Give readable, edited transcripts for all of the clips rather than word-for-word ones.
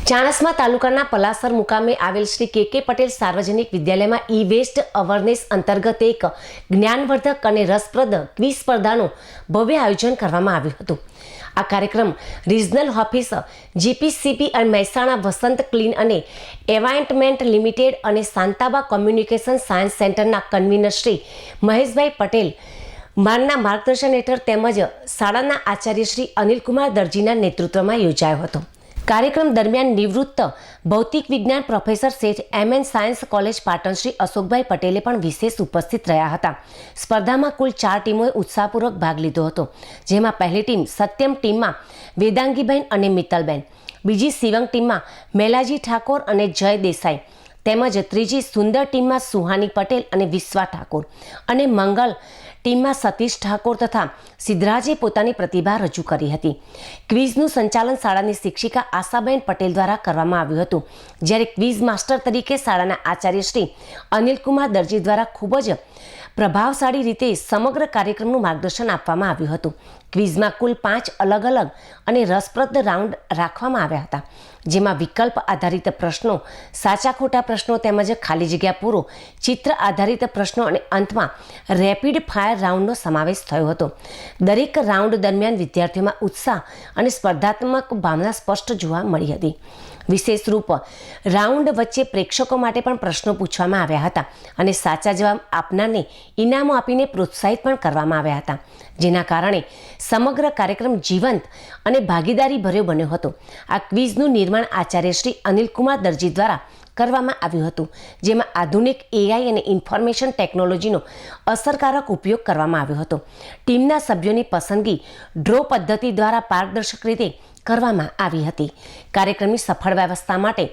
ચાણસ્મા તાલુકાના પલાસર મુકામે આવેલ શ્રી કે પટેલ સાર્વજનિક વિદ્યાલયમાં ઈ વેસ્ટ અવેરનેસ અંતર્ગત એક જ્ઞાનવર્ધક અને રસપ્રદ ક્વિઝ સ્પર્ધાનું ભવ્ય આયોજન કરવામાં આવ્યું હતું. આ કાર્યક્રમ રિજનલ ઓફિસ જીપીસીપી અને મહેસાણા વસંત ક્લીન અને એવાઇન્ટમેન્ટ લિમિટેડ અને શાંતાબા કોમ્યુનિકેશન સાયન્સ સેન્ટરના કન્વીનર શ્રી મહેશભાઈ પટેલ મારના માર્ગદર્શન હેઠળ તેમજ શાળાના આચાર્ય શ્રી અનિલકુમાર દરજીના નેતૃત્વમાં યોજાયો હતો. કાર્યક્રમ દરમિયાન નિવૃત્ત ભૌતિક વિજ્ઞાન professor Sheth MN science college Patan Shri Ashokbhai પટેલે પણ વિશેષ ઉપસ્થિત રહ્યા હતા. સ્પર્ધામાં કુલ 4 ટીમોએ ઉત્સાહપૂર્વક ભાગ લીધો હતો, જેમાં પહેલી ટીમ સત્યમ ટીમમાં વેદાંગીબેન અને મિત્તલબેન, બીજી શિવંગ ટીમમાં મેલાજી ઠાકોર અને જય દેસાઈ, તેમજ ત્રીજી સુંદર ટીમમાં સુહાની પટેલ અને વિશ્વા ઠાકોર અને મંગલ ટીમમાં સતીશ ઠાકોર તથા સિદ્ધરાજે પોતાની પ્રતિભા રજૂ કરી હતી. ક્વિઝનું સંચાલન શાળાની શિક્ષિકા આશાબેન પટેલ દ્વારા કરવામાં આવ્યું હતું, જ્યારે ક્વિઝ માસ્ટર તરીકે શાળાના આચાર્ય શ્રી અનિલકુમાર દરજી દ્વારા ખૂબ જ પ્રભાવશાળી રીતે સમગ્ર કાર્યક્રમનું માર્ગદર્શન આપવામાં આવ્યું હતું. ક્વિઝમાં કુલ 5 અલગ અલગ અને રસપ્રદ રાઉન્ડ રાખવામાં આવ્યા હતા, જેમાં વિકલ્પ આધારિત પ્રશ્નો, સાચા ખોટા પ્રશ્નો તેમજ ખાલી જગ્યા પૂરો, ચિત્ર આધારિત પ્રશ્નો અને અંતમાં રેપિડ ફાયર રાઉન્ડનો સમાવેશ થયો હતો. દરેક રાઉન્ડ દરમિયાન વિદ્યાર્થીઓમાં ઉત્સાહ અને સ્પર્ધાત્મક ભાવના સ્પષ્ટ જોવા મળી હતી. વિશેષ રૂપ રાઉન્ડ વચ્ચે પ્રેક્ષકો માટે પણ પ્રશ્નો પૂછવામાં આવ્યા હતા અને સાચા જવાબ આપનારને ઇનામો આપીને પ્રોત્સાહિત પણ કરવામાં આવ્યા હતા, જેના કારણે સમગ્ર કાર્યક્રમ જીવંત અને ભાગીદારી ભર્યો બન્યો હતો. આ ક્વિઝનું નિર્માણ આચાર્ય શ્રી અનિલકુમાર દરજી દ્વારા કરવામાં આવ્યું હતું, જેમાં આધુનિક એઆઈ અને ઇન્ફોર્મેશન ટેકનોલોજીનો અસરકારક ઉપયોગ કરવામાં આવ્યો હતો. ટીમના સભ્યોની પસંદગી ડ્રો પદ્ધતિ દ્વારા પારદર્શક રીતે કરવામાં આવી હતી. કાર્યક્રમની સફળ વ્યવસ્થા માટે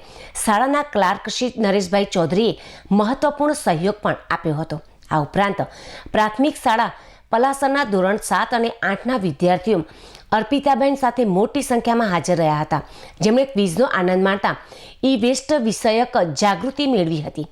શાળાના ક્લાર્ક શ્રી નરેશભાઈ ચૌધરીએ મહત્વપૂર્ણ સહયોગ પણ આપ્યો હતો. આ ઉપરાંત પ્રાથમિક શાળા પલાસરના ધોરણ 7 અને 8ના વિદ્યાર્થીઓ અર્પિતાબેન સાથે મોટી સંખ્યામાં હાજર રહ્યા હતા, જેમણે ક્વિઝનો આનંદ માણતા ઈ વેસ્ટ વિષયક જાગૃતિ મેળવી હતી.